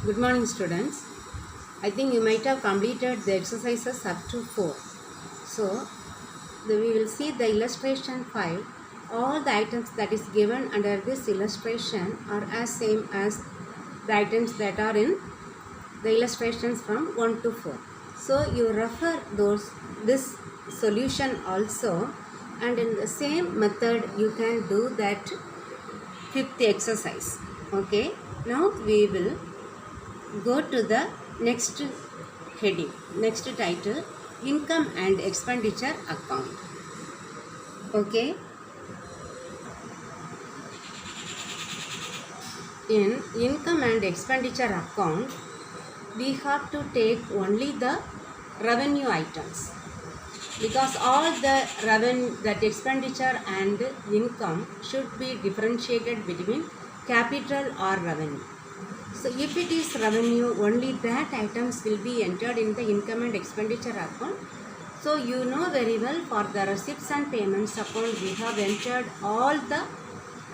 Good morning, students. I think you might have completed the exercises up to 4. So, we will see the illustration 5. All the items that is given under this illustration are as same as the items that are in the illustrations from 1 to 4. So, you refer this solution also, and in the same method you can do that fifth exercise. Okay. Now we will go to the next heading, next title, income and expenditure account. Okay. In income and expenditure account, we have to take only the revenue items, because all the revenue, that expenditure and income should be differentiated between capital or revenue. So if it is revenue, only that items will be entered in the income and expenditure account. So you know very well, for the receipts and payments account, we have entered all the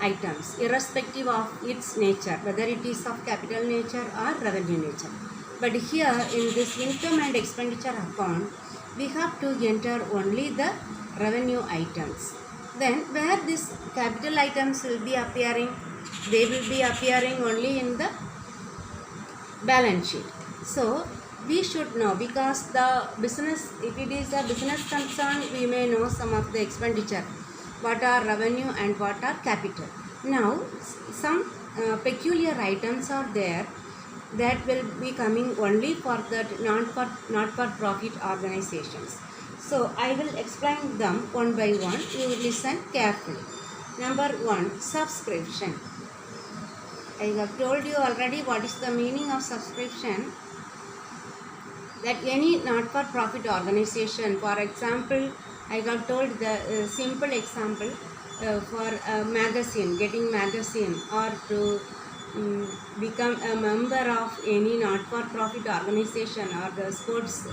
items irrespective of its nature, whether it is of capital nature or revenue nature. But here in this income and expenditure account, we have to enter only the revenue items. Then where these capital items will be appearing? They will be appearing only in the balance sheet. So we should know, because the business, if it is a business concern, we may know some of the expenditure, what are revenue and what are capital. Now some peculiar items are there that will be coming only for the not for profit organizations. So I will explain them one by one. You listen carefully. Number 1, subscription. I have told you already what is the meaning of subscription. That any not-for-profit organization, for example, I have told the simple example for a magazine, getting magazine, or to become a member of any not-for-profit organization or the sports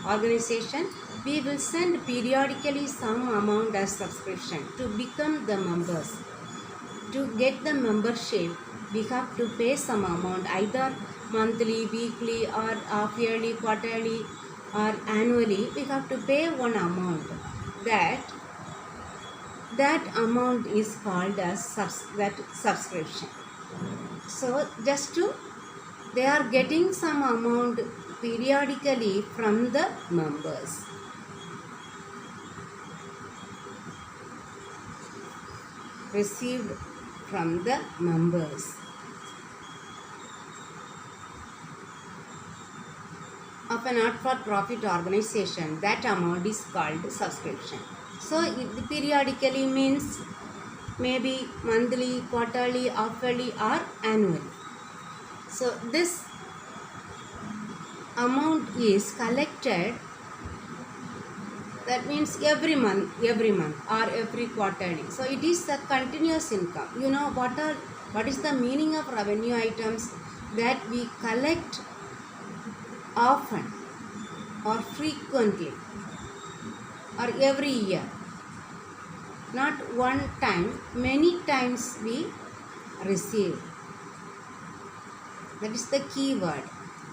organization, we will send periodically some amount as subscription to become the members. To get the membership, we have to pay some amount, either monthly, weekly, or half-yearly, quarterly, or annually. We have to pay one amount. That amount is called as subscription. So they are getting some amount periodically from the members. Received from the members of a not-for-profit organization. That amount is called subscription. So it periodically means maybe monthly, quarterly, half-yearly, or annually. So this amount is collected, that means every month or every quarterly. So it is a continuous income. You know what is the meaning of revenue items? That we collect often or frequently or every year. Not one time, many times we receive. That is the key word.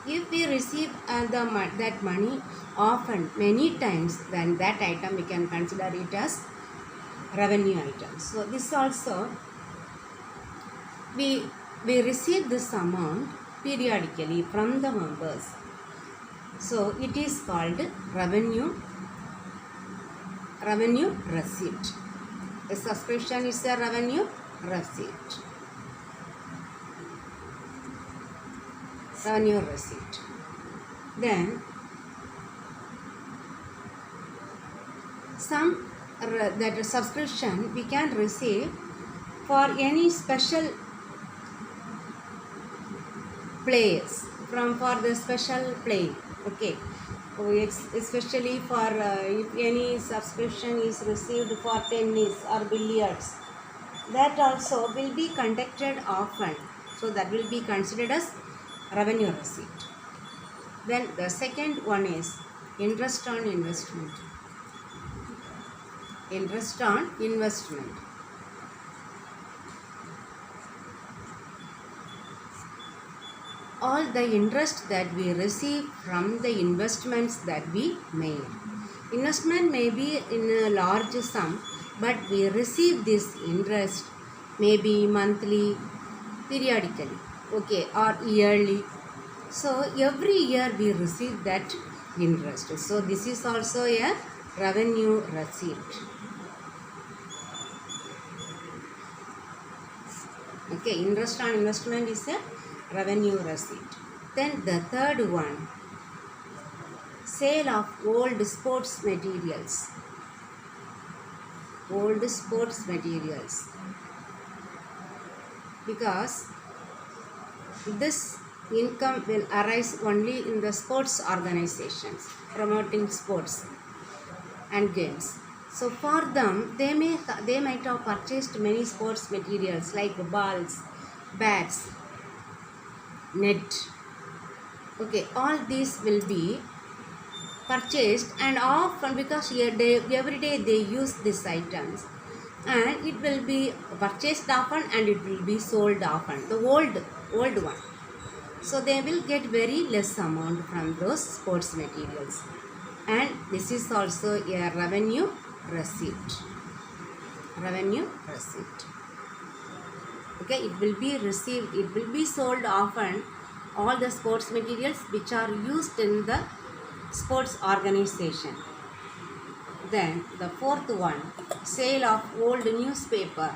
If we receive that money often, many times, then that item we can consider it as revenue item. So this also, we receive this amount periodically from the members. So it is called revenue receipt. A subscription is a revenue receipt. Revenue receipt. Then that subscription we can receive for any special plays, for the special play. Okay. Especially for if any subscription is received for tennis or billiards, that also will be conducted often. So that will be considered as revenue receipt. Then the second one is interest on investment. Interest on investment. all the interest that we receive from the investments that we made. Investment may be in a large sum, but we receive this interest maybe monthly, periodically, okay, or yearly. So every year we receive that interest. So this is also a revenue receipt. Okay, interest on investment is a revenue receipt. Then the third one, sale of old sports materials. Old sports materials. Because this income will arise only in the sports organizations promoting sports and games. So for them, they might have purchased many sports materials like balls, bats, net. Okay, all these will be purchased, and often because every day they use these items, and it will be purchased often and it will be sold often, the old one. So they will get very less amount from those sports materials, and this is also a revenue receipt. Revenue receipt. Okay, it will be received, it will be sold often, all the sports materials which are used in the sports organization. Then the fourth one, sale of old newspaper.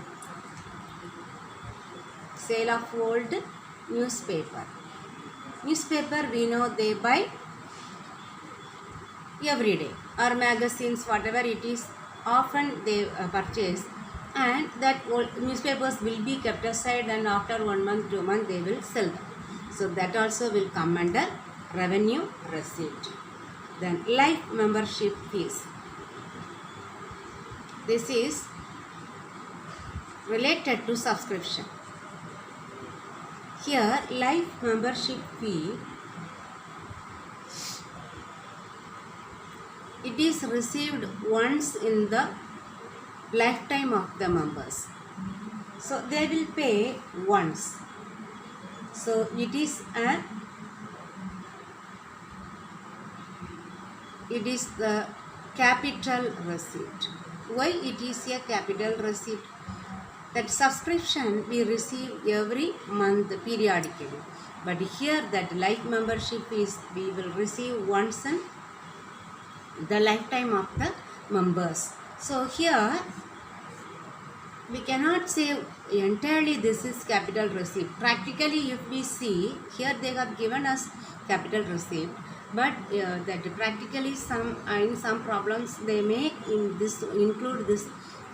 Sale of old newspaper. Newspaper, we know they buy every day, or magazines, whatever it is, often they purchase, and that old newspapers will be kept aside, and after 1 month, 2 months they will sell them. So that also will come under revenue receipt. Then life membership fees. This is related to subscription. Here life membership fee, it is received once in the lifetime of the members. So they will pay once. So it is the capital receipt. Why it is a capital receipt? That subscription we receive every month periodically, but here that life membership is we will receive once in the lifetime of the members. So here we cannot say entirely this is capital receipt. Practically if we see, here they have given us capital receipt, but that practically in some problems they may include this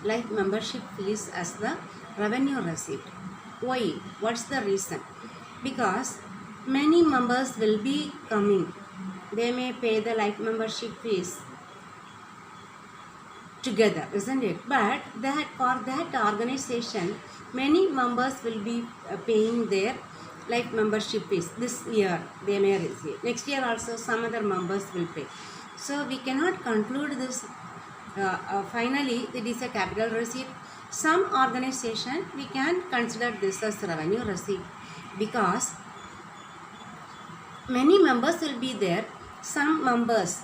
life membership fees as the revenue receipt. Why? What's the reason? Because many members will be coming. They may pay the life membership fees together, isn't it? But that for that organization, many members will be paying their life membership fees. This year they may receive. Next year also some other members will pay. So we cannot conclude this finally it is a capital receipt. Some organization we can consider this as revenue receipt because many members will be there. Some members,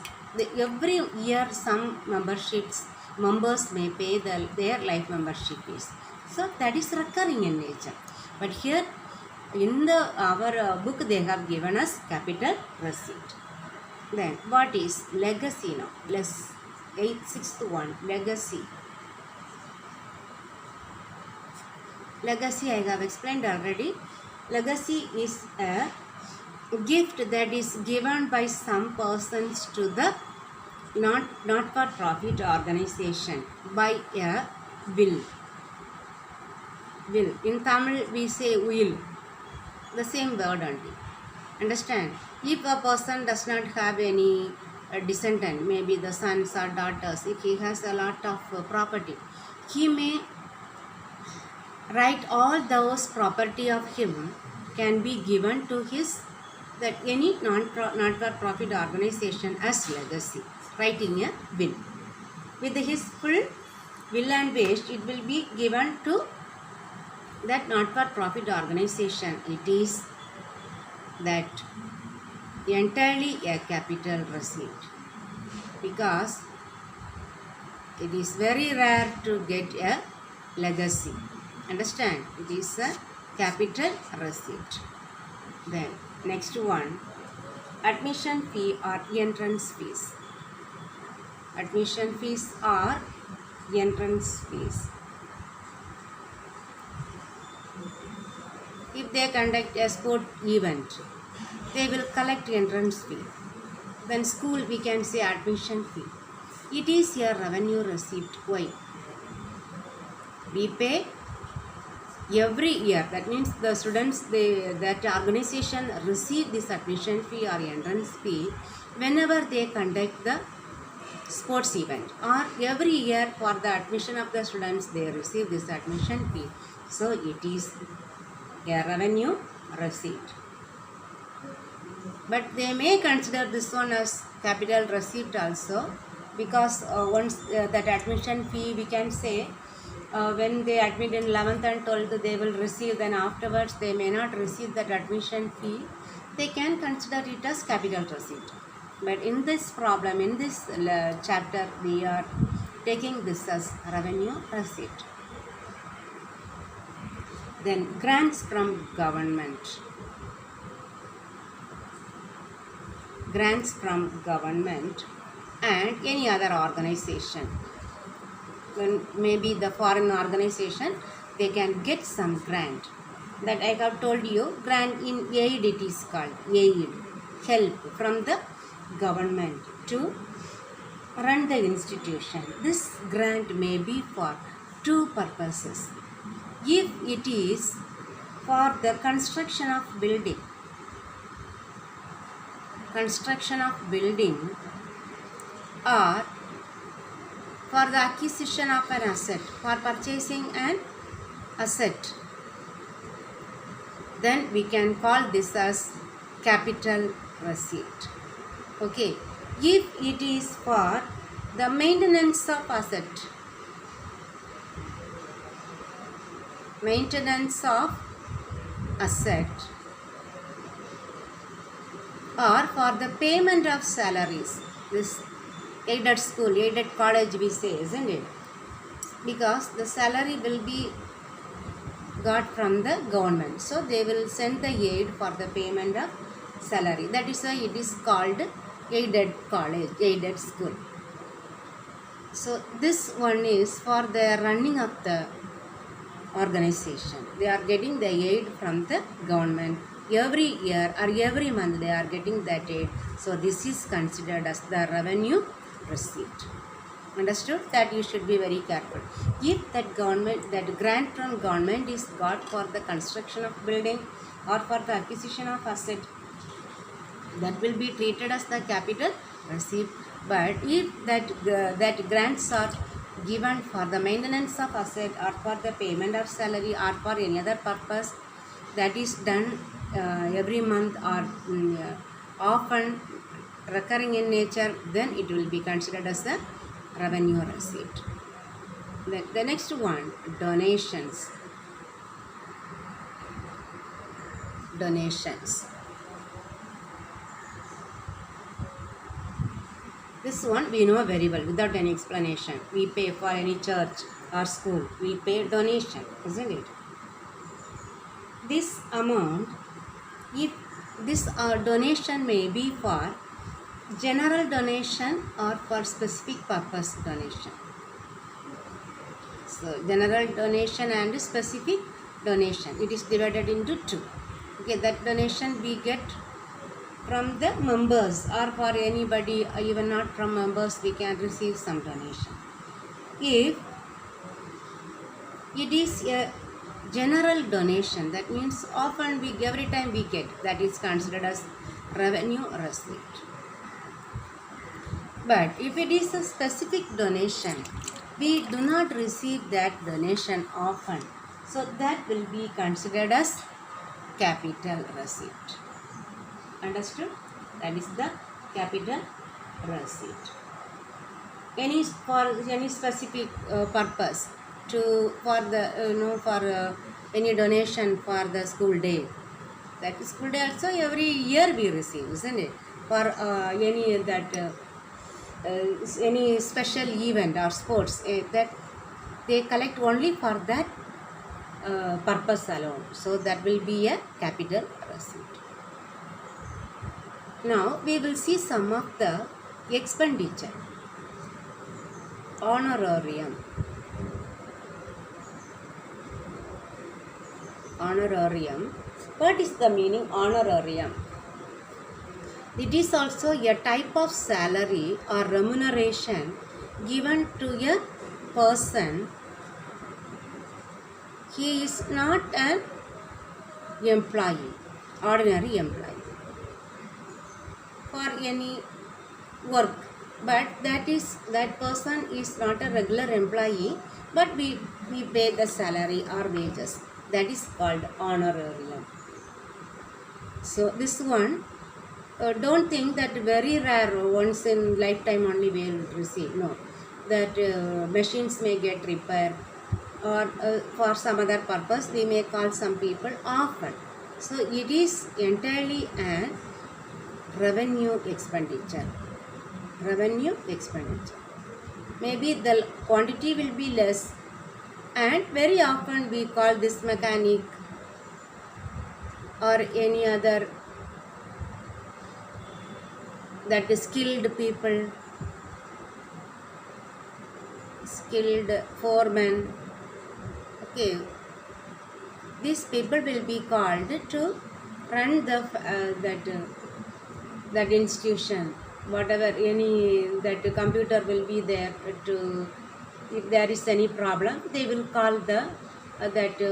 every year some members may pay their life membership fees. So that is recurring in nature. But here in our book they have given us capital receipt. Then what is legacy now? Let's 861 legacy. Legacy I have explained already. Legacy is a gift that is given by some persons to the not for profit organization by a will. Will. In Tamil we say will. The same word only. Understand? If a person does not have any descendant, maybe the sons or daughters, if he has a lot of property, he may write all those property of him can be given to his that any not-for-profit organization as legacy, writing a will. With his full will and wish, it will be given to that not-for-profit organization. It is that entirely a capital receipt, because it is very rare to get a legacy. Understand? It is a capital receipt. Then next one, admission fee or entrance fees. Admission fees or entrance fees. If they conduct a sport event, they will collect entrance fee. Then school, we can say admission fee. It is a revenue receipt. Why? We pay every year. That means the students, that organization receive this admission fee or entrance fee whenever they conduct the sports event, or every year for the admission of the students they receive this admission fee. So it is a revenue receipt. But they may consider this one as capital receipt also, because once that admission fee, we can say when they admit in 11th and 12th they will receive, then afterwards they may not receive that admission fee, they can consider it as capital receipt. But in this problem, in this chapter, we are taking this as revenue receipt. Then grants from government. Grants from government and any other organization. When maybe the foreign organization, they can get some grant. That I have told you, grant in aid, it is called aid, help from the government to run the institution. This grant may be for two purposes. If it is for the construction of building, or for the acquisition of an asset, for purchasing an asset, then we can call this as capital receipt. Okay. If it is for the maintenance of asset, or for the payment of salaries, this aided school, aided college we say, isn't it? Because the salary will be got from the government, so they will send the aid for the payment of salary. That is why it is called aided college, aided school. So this one is for the running of the organization. They are getting the aid from the government. Every year or every month they are getting that aid. So this is considered as the revenue receipt. Understood? That you should be very careful. If that grant from government is got for the construction of building or for the acquisition of asset, that will be treated as the capital receipt. But if that grants are given for the maintenance of asset or for the payment of salary or for any other purpose, that is done every month or often recurring in nature, then it will be considered as a revenue receipt. The next one, donations. This one we know very well without any explanation. We pay for any church or school, we pay donation, isn't it? This amount, if this donation may be for general donation or for specific purpose donation. So general donation and specific donation, it is divided into two. Okay, that donation we get from the members, or for anybody even not from members, we can receive some donation. If it is a general donation, that means often every time we get, that is considered as revenue receipt. But if it is a specific donation, we do not receive that donation often, so that will be considered as capital receipt. Understood? That is the capital receipt. For any specific purpose, for any donation for the school day, That school day also every year we receive, isn't it? For any special event or sports, that they collect only for that purpose alone. So that will be a capital receipt. Now we will see some of the expenditure. Honorarium. Honorarium. What is the meaning honorarium? It is also a type of salary or remuneration given to a person. He is not an employee, ordinary employee, for any work, but that person is not a regular employee, but we pay the salary or wages. That is called honorarium. So this one, don't think that very rare, once in lifetime only we will receive. No, that machines may get repaired, or for some other purpose we may call some people often. So it is entirely a revenue expenditure. Revenue expenditure. Maybe the quantity will be less, and very often we call this mechanic or any other, that is skilled people, skilled foremen. Okay, these people will be called to run the that institution. Whatever, any that computer will be there to, if there is any problem, they will call the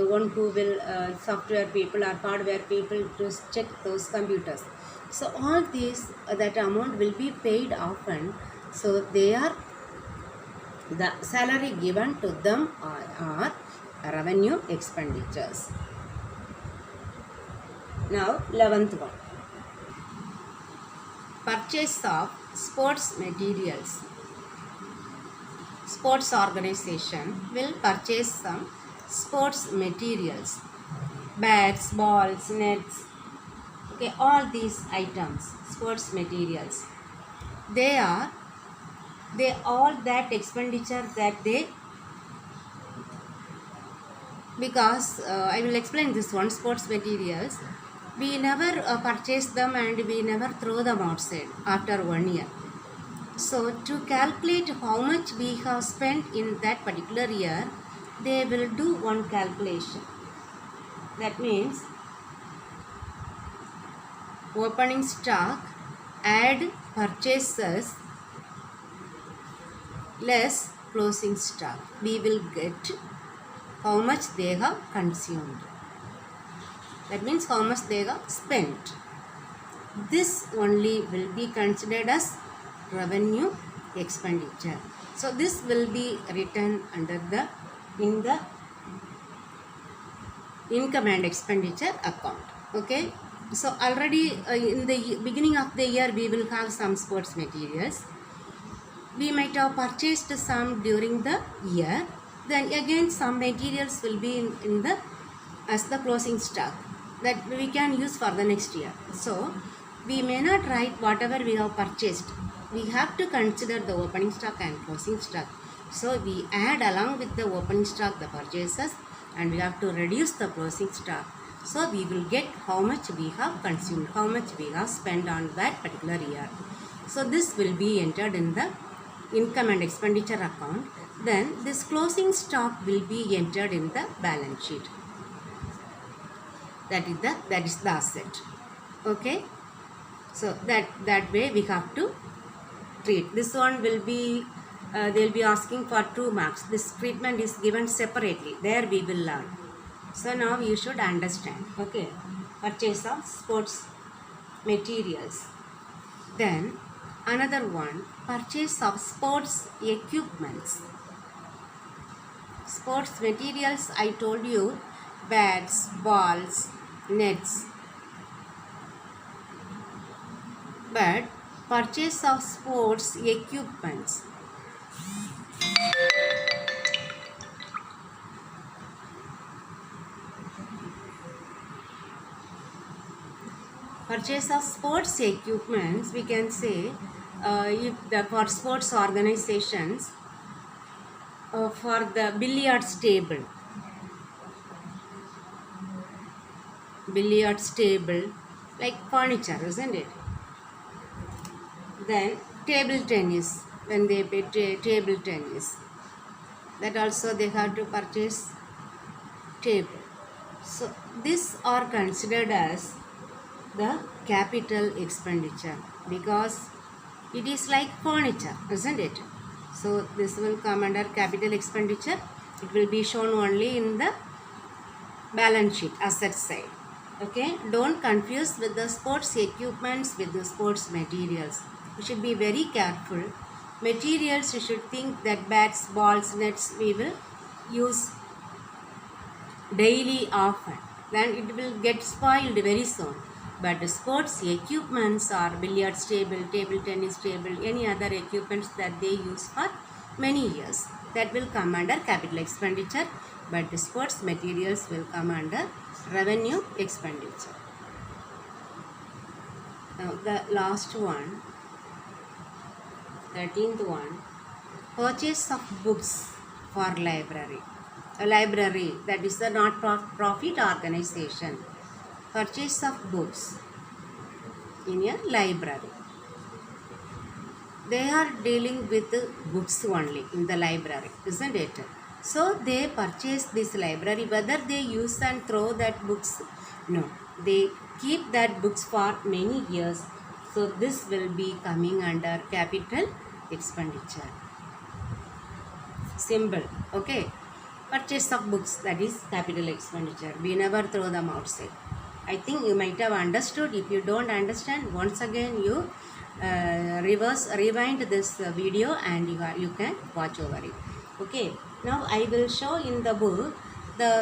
one who will software people or hardware people to check those computers. So all these that amount will be paid often. So they are the salary given to them are revenue expenditures. Now 11th one. Purchase of sports materials. Sports organization will purchase some sports materials, bats, balls, nets, okay, all these items, sports materials. They all that expenditure that they, because I will explain this one. Sports materials, we never purchase them and we never throw them outside after 1 year. So to calculate how much we have spent in that particular year, they will do one calculation. That means opening stock, add purchases less closing stock. We will get how much they have consumed. That means how much they have spent. This only will be considered as revenue expenditure. So this will be written under in the income and expenditure account. Okay. So already in the beginning of the year we will have some sports materials. We might have purchased some during the year. Then again some materials will be in the as the closing stock that we can use for the next year. So we may not write whatever we have purchased. We have to consider the opening stock and closing stock. So we add along with the opening stock the purchases, and we have to reduce the closing stock. So we will get how much we have consumed, how much we have spent on that particular year. So this will be entered in the income and expenditure account. Then this closing stock will be entered in the balance sheet. That is the asset. Okay. So that way we have to treat. This one will be they will be asking for 2 marks. This treatment is given separately. There we will learn. So now you should understand. Okay. Purchase of sports materials. Then another one, purchase of sports equipments. Sports materials, I told you, bats, balls, nets. But purchase of sports equipments. purchase of sports equipments, we can say for sports organizations, for the billiards table, like furniture, isn't it? Then table tennis, when they play table tennis, that also they have to purchase table. So these are considered as the capital expenditure because it is like furniture, isn't it? So this will come under capital expenditure. It will be shown only in the balance sheet, asset side. Okay, don't confuse with the sports equipments with the sports materials. You should be very careful. Materials, you should think that bats, balls, nets we will use daily often. Then it will get spoiled very soon. But the sports equipments are billiards table, table tennis table, any other equipments that they use for many years. That will come under capital expenditure. But the sports materials will come under revenue expenditure. Now the last one, 13th one, purchase of books for library. A library, that is a not-profit organization. Purchase of books in a library. They are dealing with books only in the library, isn't it? So they purchase this library. Whether they use and throw that books, no, they keep that books for many years. So this will be coming under capital expenditure. Simple, okay. Purchase of books, that is capital expenditure. We never throw them outside. I think you might have understood. If you don't understand, once again you rewind this video and you can watch over it. Okay. Now I will show in the book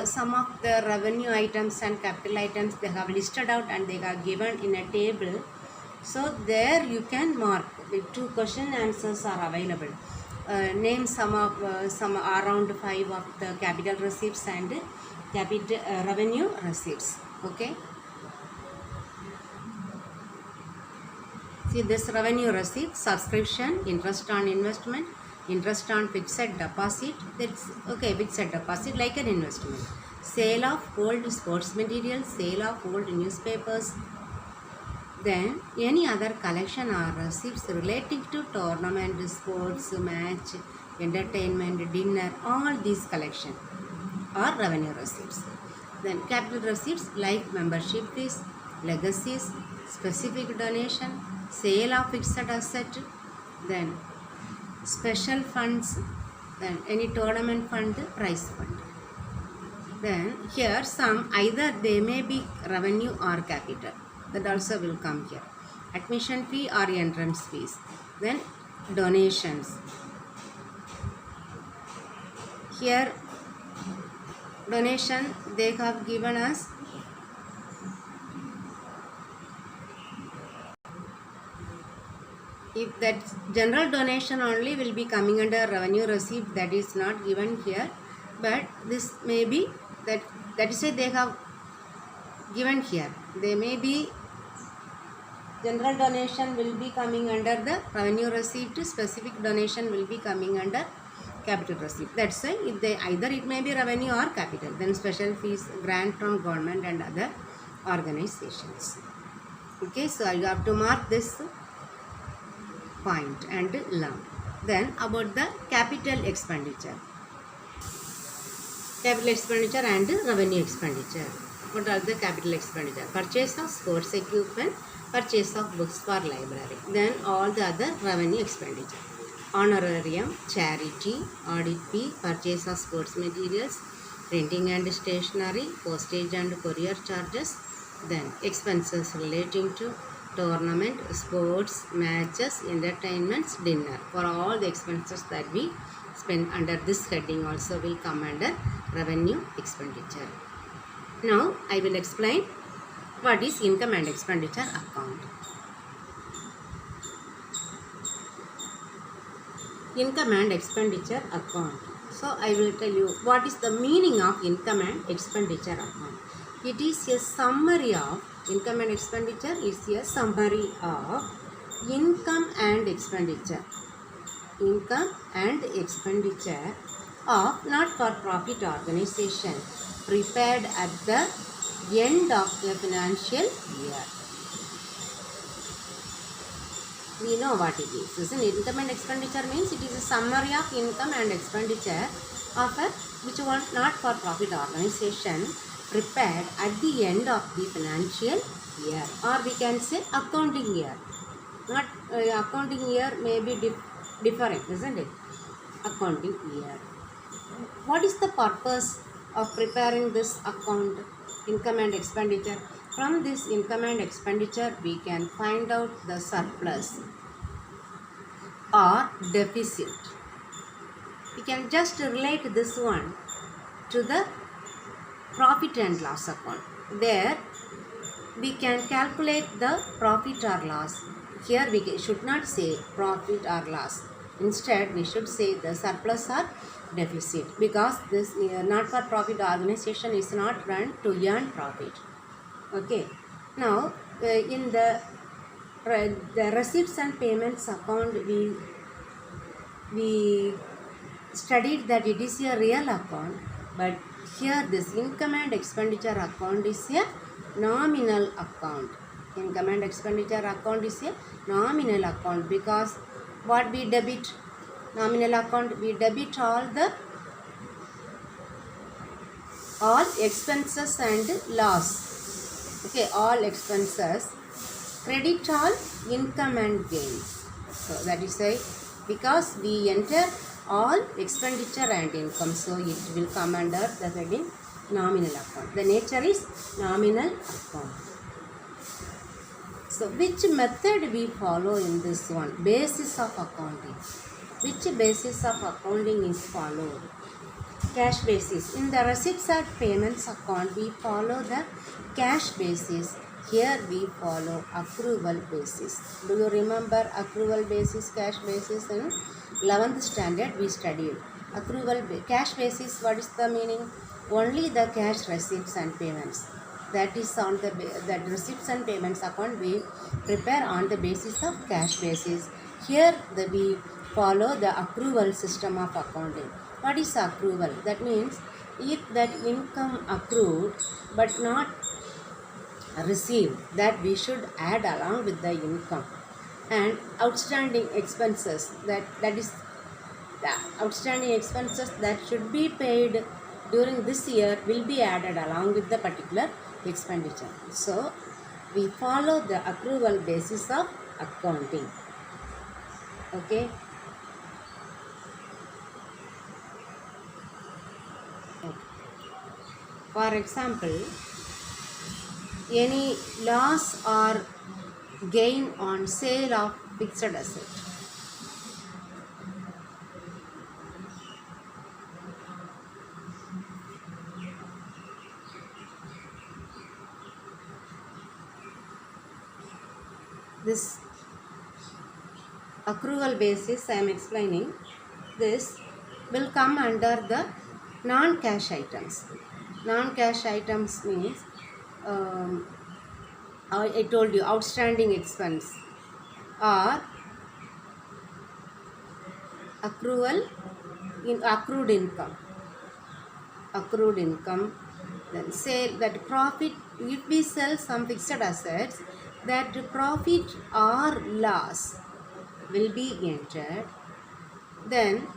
some of the revenue items and capital items they have listed out and they are given in a table. So there you can mark. The 2 question answers are available. Name some around 5 of the capital receipts and capital revenue receipts. Okay. See this revenue receipt: subscription, interest on investment, interest on fixed deposit. That's okay, fixed deposit like an investment. Sale of old sports materials, sale of old newspapers. Then any other collection or receipts relating to tournament, sports, match, entertainment, dinner, all these collection are revenue receipts. Then capital receipts like membership fees, legacies, specific donation, sale of fixed asset, then special funds, then any tournament fund, prize fund. Then here some either they may be revenue or capital. That also will come here. Admission fee or entrance fees. Then donations. Here donation they have given us if that general donation only will be coming under revenue receipt, that is not given here, but this may be that is why they have given here. They may be general donation will be coming under the revenue receipt, specific donation will be coming under capital receipt. That's why if they either it may be revenue or capital. Then special fees, grant from government and other organizations. Okay, so you have to mark this point and learn. Then about the capital expenditure. Capital expenditure and revenue expenditure. What are the capital expenditure? Purchase of sports equipment, purchase of books for library. Then all the other revenue expenditure. Honorarium, charity, audit fee, purchase of sports materials, printing and stationery, postage and courier charges. Then expenses relating to tournament, sports, matches, entertainments, dinner. For all the expenses that we spend under this heading also will come under revenue expenditure. Now I will explain what is income and expenditure account. Income and expenditure account. So I will tell you what is the meaning of income and expenditure account. It is a summary of Income and expenditure is a summary of income and expenditure. Income and expenditure of not-for-profit organization prepared at the end of the financial year. We know what it is, isn't it? Income and expenditure means it is a summary of income and expenditure of a not-for-profit organization prepared at the end of the financial year, or we can say accounting year. Not accounting year may be different, isn't it? Accounting year. What is the purpose of preparing this account, income and expenditure? From this income and expenditure, we can find out the surplus or deficit. We can just relate this one to the profit and loss account. There, we can calculate the profit or loss. Here, we should not say profit or loss. Instead, we should say the surplus or deficit, because this not-for-profit organization is not run to earn profit. Okay. Now, in the receipts and payments account, we studied that it is a real account, but here this income and expenditure account is a nominal account. Income and expenditure account is a nominal account, because what we debit? Nominal account, we debit all expenses and loss. Okay, all expenses. Credit all income and gains. So that is why, because we enter all expenditure and income, so it will come under the heading nominal account. The nature is nominal account. So which method we follow in this one? Basis of accounting. Which basis of accounting is followed? Cash basis. In the receipts and payments account, we follow the cash basis. Here we follow accrual basis. Do you remember accrual basis, cash basis? In 11th standard we studied. Cash basis, what is the meaning? Only the cash receipts and payments. That is on that receipts and payments account we prepare on the basis of cash basis. Here we follow the accrual system of accounting. What is accrual? That means if that income accrued but not received, that we should add along with the income. And outstanding expenses, that is the outstanding expenses that should be paid during this year will be added along with the particular expenditure. So we follow the accrual basis of accounting. Okay. For example, any loss or gain on sale of fixed asset. This accrual basis I am explaining, this will come under the non-cash items. Non-cash items means I told you outstanding expense or accrued income. Accrued income, then sale, that profit, if we sell some fixed assets, that profit or loss will be entered. Then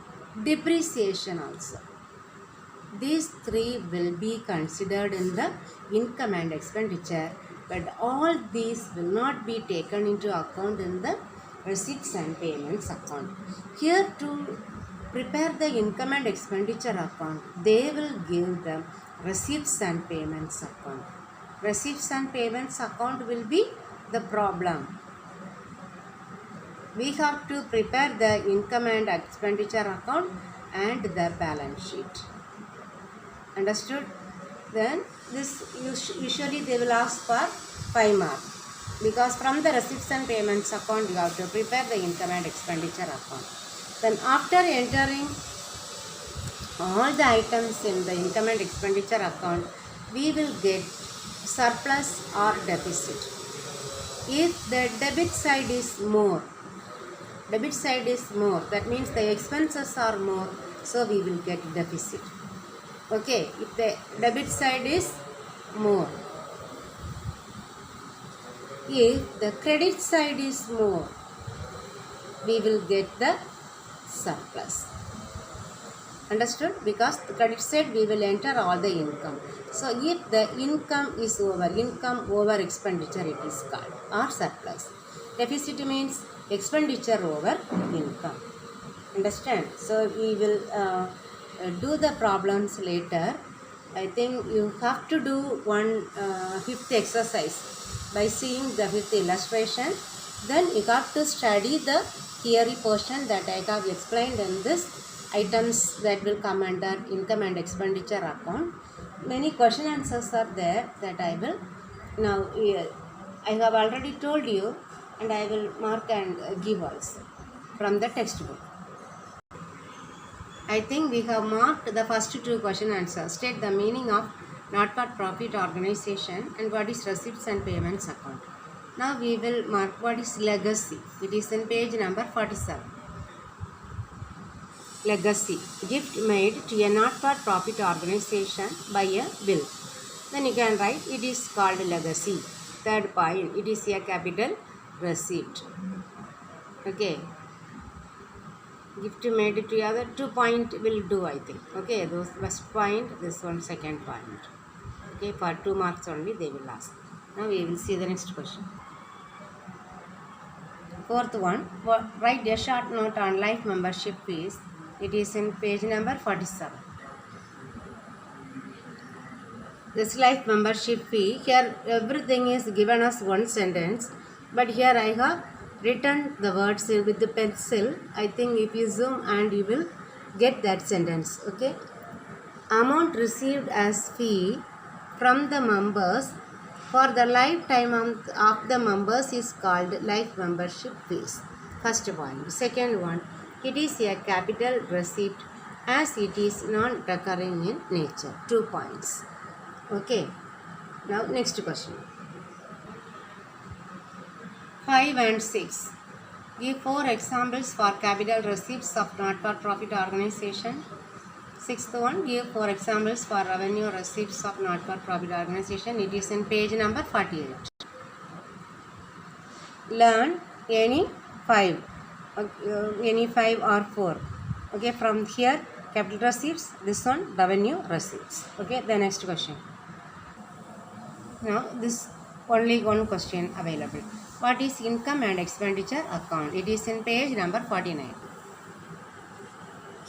depreciation also. These three will be considered in the income and expenditure, but all these will not be taken into account in the receipts and payments account. Here to prepare the income and expenditure account, they will give the receipts and payments account. Receipts and payments account will be the problem. We have to prepare the income and expenditure account and the balance sheet. Understood? Then this usually they will ask for 5 marks, because from the receipts and payments account you have to prepare the income and expenditure account. Then after entering all the items in the income and expenditure account, we will get surplus or deficit. If the debit side is more, that means the expenses are more, so we will get deficit. Okay, if the debit side is more. If the credit side is more, we will get the surplus. Understood? Because the credit side we will enter all the income. So if the income over expenditure it is called, or surplus. Deficit means expenditure over income. Understand? So we will do the problems later. I think you have to do one fifth exercise by seeing the fifth illustration. Then you have to study the theory portion that I have explained in this items that will come under income and expenditure account. Many question answers are there that I will now I have already told you, and I will mark and give also from the textbook. I think we have marked the first two question answers. State the meaning of not-for-profit organization and what is receipts and payments account. Now we will mark what is legacy. It is in page number 47. Legacy. Gift made to a not-for-profit organization by a will. Then you can write it is called legacy. Third point, it is a capital receipt. Okay. Gift made to other 2 point will do, I think. Okay, those first point, this one second point. Okay, for 2 marks only they will ask. Now we will see the next question. Fourth one, write a short note on life membership fees. It is in page number 47. This life membership fee, here everything is given as one sentence, but here I have written the words with the pencil. I think if you zoom and you will get that sentence. Okay. Amount received as fee from the members for the lifetime of the members is called life membership fees. First point. Second one, it is a capital receipt as it is non-recurring in nature. 2 points. Okay. Now next question. 5 and 6. Give 4 examples for capital receipts of not-for-profit organization. Sixth one, give 4 examples for revenue receipts of not-for-profit organization. It is in page number 48. Learn any 5 or 4. Okay, from here capital receipts, this one revenue receipts. Okay, the next question. Now this only one question available. What is income and expenditure account? It is in page number 49.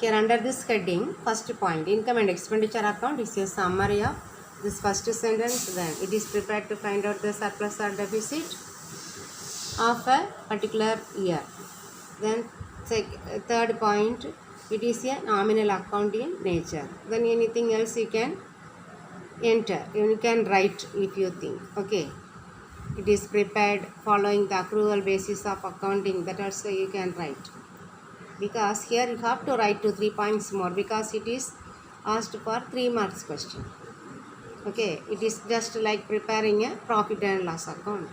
Here under this heading, first point, income and expenditure account is a summary of this first sentence. Then it is prepared to find out the surplus or deficit of a particular year. Then third point, it is a nominal account in nature. Then anything else you can enter. You can write if you think. Okay. It is prepared following the accrual basis of accounting. That also you can write. Because here you have to write 2-3 points more, because it is asked for 3 marks question. Okay. It is just like preparing a profit and loss account.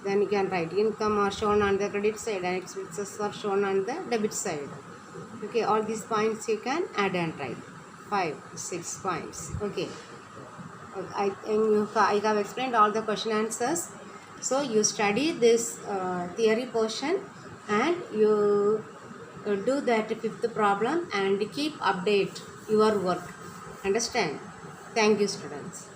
Then you can write income are shown on the credit side and expenses are shown on the debit side. Okay, all these points you can add and write. 5-6 points. Okay. I have explained all the question answers. So you study this theory portion and you do that 5th problem and keep update your work. Understand? Thank you, students.